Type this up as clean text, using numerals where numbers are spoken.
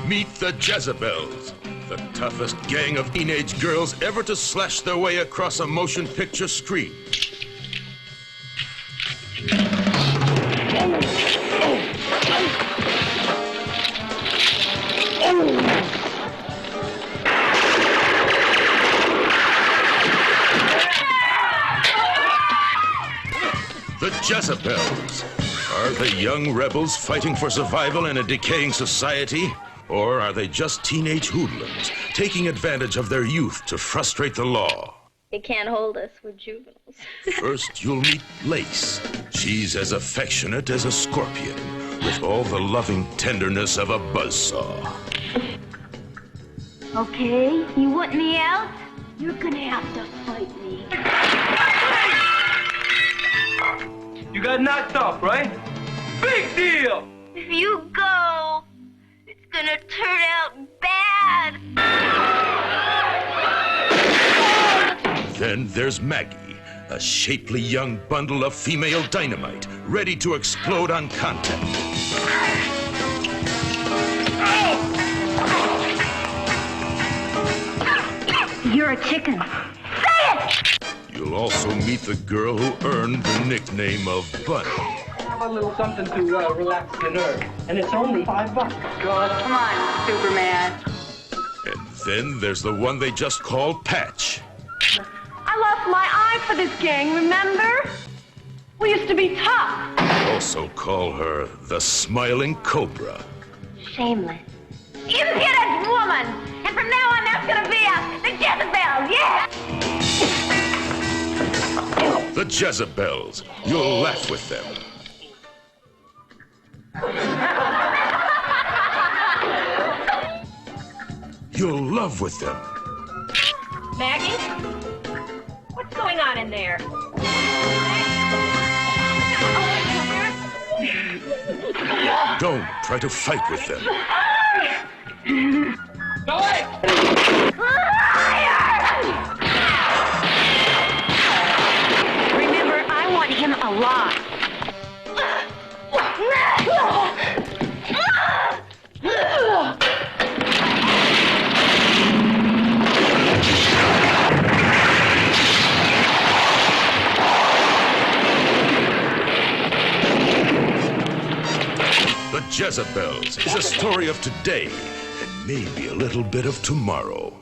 Meet the Jezebels, the toughest gang of teenage girls ever to slash their way across a motion picture screen. The Jezebels. Are they young rebels fighting for survival in a decaying society? Or are they just teenage hoodlums, taking advantage of their youth to frustrate the law? You can't hold us, we're juveniles. First, you'll meet Lace. She's as affectionate as a scorpion, with all the loving tenderness of a buzzsaw. Okay, you want me out? You're gonna have to fight me. You got knocked off, right? Big deal! If you go, it's gonna turn out bad. Then there's Maggie, a shapely young bundle of female dynamite, ready to explode on contact. You're a chicken. Say it! You'll also meet the girl who earned the nickname of Bunny. How about a little something to relax the nerves? And it's only $5. God, come on, Superman. And then there's the one they just call Patch. I lost my eye for this gang, remember? We used to be tough. Also call her the Smiling Cobra. Shameless. Impudent woman! And from now on, that's gonna be us, the Jezebels, yeah! The Jezebels. You'll laugh with them. You'll love with them. Maggie? What's going on in there? Don't try to fight with them. Go away! Remember, I want him alive. The Jezebels is a story of today and maybe a little bit of tomorrow.